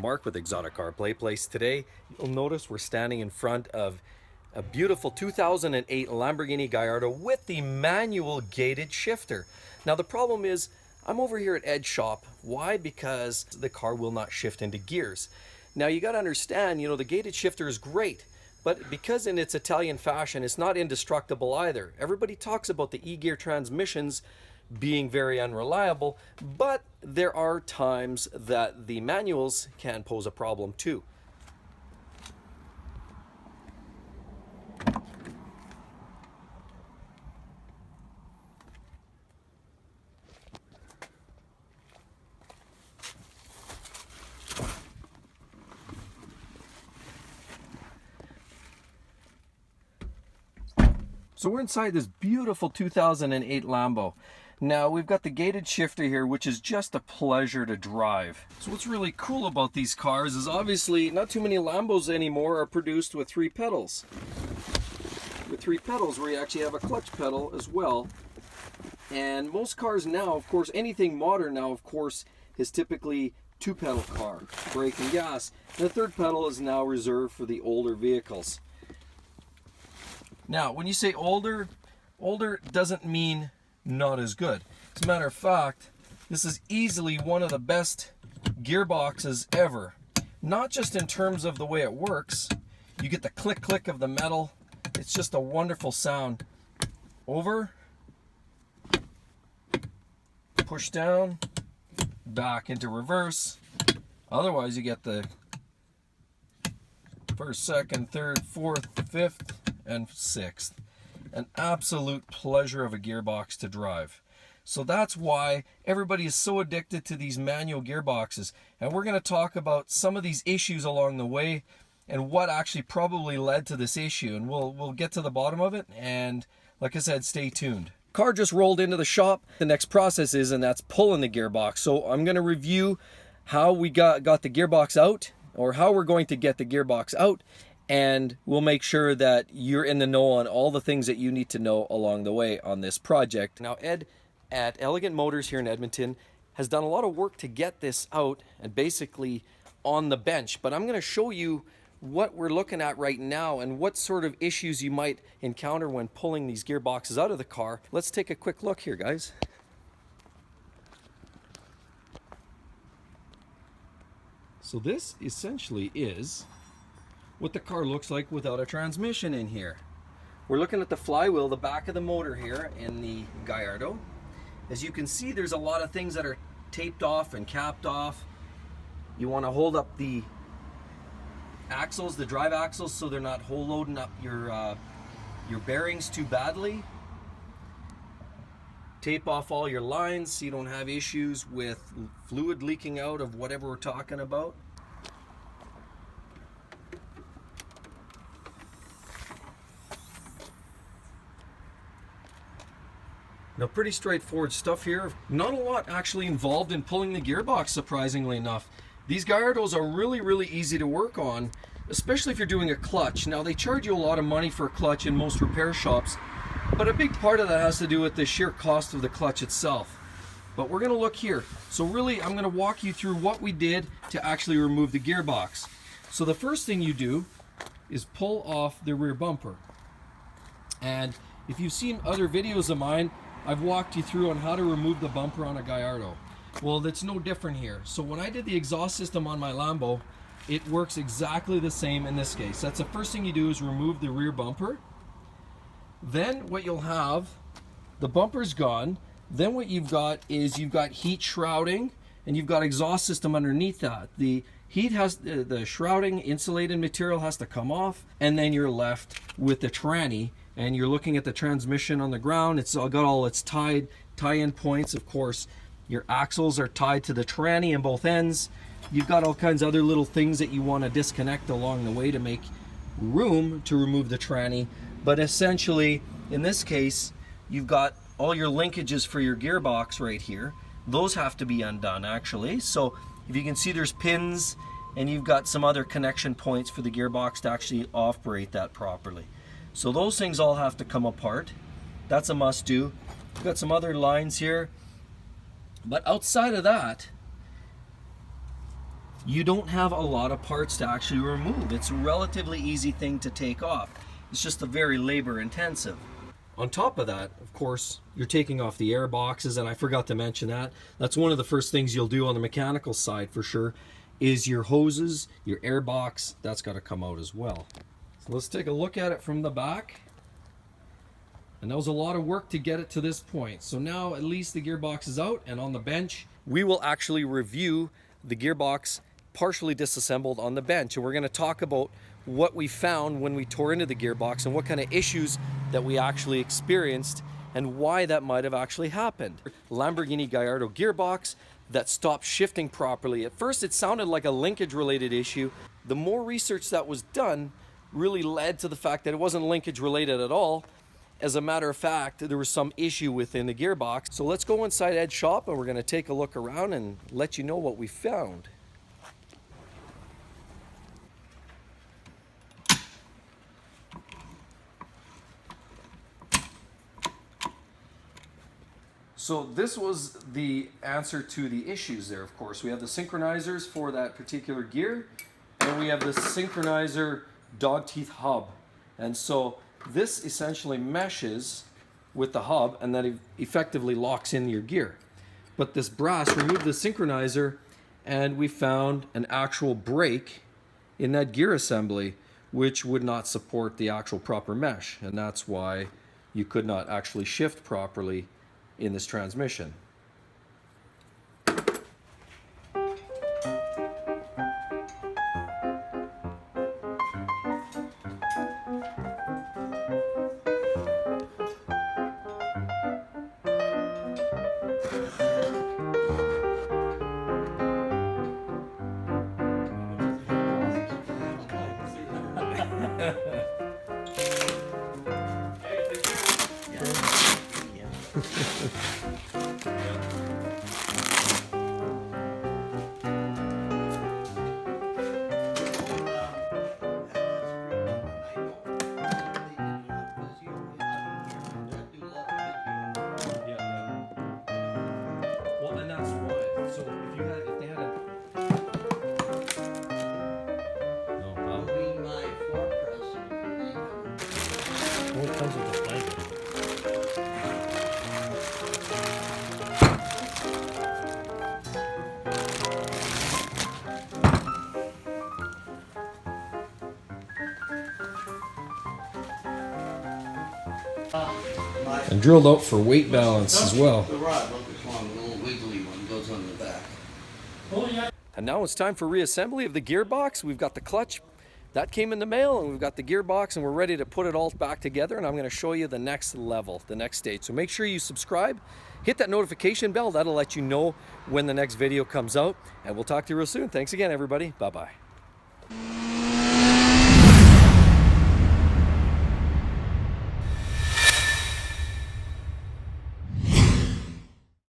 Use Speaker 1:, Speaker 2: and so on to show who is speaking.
Speaker 1: Mark with Exotic Car Play Place. Today, you'll notice we're standing in front of a beautiful 2008 Lamborghini Gallardo with the manual gated shifter. Now the problem is, I'm over here at Ed's shop. Why? Because the car will not shift into gears. Now you got to understand, the gated shifter is great, but because in its Italian fashion, it's not indestructible either. Everybody talks about the e-gear transmissions being very unreliable, but there are times that the manuals can pose a problem too. So we're inside this beautiful 2008 Lambo. Now we've got the gated shifter here, which is just a pleasure to drive. So what's really cool about these cars is obviously not too many Lambos anymore are produced with 3 pedals. With 3 pedals where you actually have a clutch pedal as well. And most cars now, of course, anything modern now, of course, is typically 2-pedal car, brake and gas. And the 3rd pedal is now reserved for the older vehicles. Now, when you say older doesn't mean not as good. As a matter of fact, this is easily one of the best gearboxes ever. Not just in terms of the way it works. You get the click of the metal. It's just a wonderful sound. Over, push down, back into reverse. Otherwise you get the 1st, 2nd, 3rd, 4th, 5th, and 6th. An absolute pleasure of a gearbox to drive. So that's why everybody is so addicted to these manual gearboxes. And we're going to talk about some of these issues along the way and what actually probably led to this issue. And we'll get to the bottom of it. And like I said, stay tuned. Car just rolled into the shop. The next process is, and that's pulling the gearbox. So I'm going to review how we got the gearbox out, or how we're going to get the gearbox out. And we'll make sure that you're in the know on all the things that you need to know along the way on this project. Now, Ed at Elegant Motors here in Edmonton has done a lot of work to get this out and basically on the bench. But I'm going to show you what we're looking at right now and what sort of issues you might encounter when pulling these gearboxes out of the car. Let's take a quick look here, guys. So this essentially is what the car looks like without a transmission in here. We're looking at the flywheel, the back of the motor here in the Gallardo. As you can see, there's a lot of things that are taped off and capped off. You want to hold up the axles, the drive axles, so they're not hole loading up your bearings too badly. Tape off all your lines so you don't have issues with fluid leaking out of whatever we're talking about. Now, pretty straightforward stuff here. Not a lot actually involved in pulling the gearbox, surprisingly enough. These Gallardos are really easy to work on, especially if you're doing a clutch. Now, they charge you a lot of money for a clutch in most repair shops, but a big part of that has to do with the sheer cost of the clutch itself. But we're going to look here. So really, I'm going to walk you through what we did to actually remove the gearbox. So the first thing you do is pull off the rear bumper. And if you've seen other videos of mine, I've walked you through on how to remove the bumper on a Gallardo. Well, that's no different here. So when I did the exhaust system on my Lambo, it works exactly the same in this case. That's the first thing you do, is remove the rear bumper. Then what you'll have, the bumper's gone. Then what you've got is you've got heat shrouding and you've got exhaust system underneath that. The heat has, the shrouding insulated material has to come off, and then you're left with the tranny. And you're looking at the transmission on the ground. It's got all its tie-in points. Of course, your axles are tied to the tranny in both ends. You've got all kinds of other little things that you want to disconnect along the way to make room to remove the tranny. But essentially, in this case, you've got all your linkages for your gearbox right here. Those have to be undone, actually. So if you can see, there's pins, and you've got some other connection points for the gearbox to actually operate that properly. So those things all have to come apart. That's a must do. We've got some other lines here. But outside of that, you don't have a lot of parts to actually remove. It's a relatively easy thing to take off. It's just a very labor intensive. On top of that, of course, you're taking off the air boxes, and I forgot to mention that. That's one of the first things you'll do on the mechanical side for sure, is your hoses, your air box, that's got to come out as well. So let's take a look at it from the back. And that was a lot of work to get it to this point. So now at least the gearbox is out, and on the bench, we will actually review the gearbox partially disassembled on the bench. And we're going to talk about what we found when we tore into the gearbox and what kind of issues that we actually experienced and why that might have actually happened. Lamborghini Gallardo gearbox that stopped shifting properly. At first it sounded like a linkage related issue. The more research that was done really led to the fact that it wasn't linkage related at all. As a matter of fact, there was some issue within the gearbox. So let's go inside Ed's shop and we're going to take a look around and let you know what we found. So this was the answer to the issues there, of course. We have the synchronizers for that particular gear, and we have the synchronizer dog teeth hub. And so this essentially meshes with the hub, and that effectively locks in your gear. But this brass removed the synchronizer, and we found an actual break in that gear assembly, which would not support the actual proper mesh. And that's why you could not actually shift properly in this transmission.
Speaker 2: It comes with a blanket.
Speaker 1: And drilled out for weight balance as well.
Speaker 3: The rod, look, it's long, a little wiggly one goes on the back.
Speaker 1: And now it's time for reassembly of the gearbox. We've got the clutch. That came in the mail, and we've got the gearbox, and we're ready to put it all back together, and I'm going to show you the next level, the next stage. So make sure you subscribe, hit that notification bell. That'll let you know when the next video comes out, and we'll talk to you real soon. Thanks again, everybody. Bye-bye.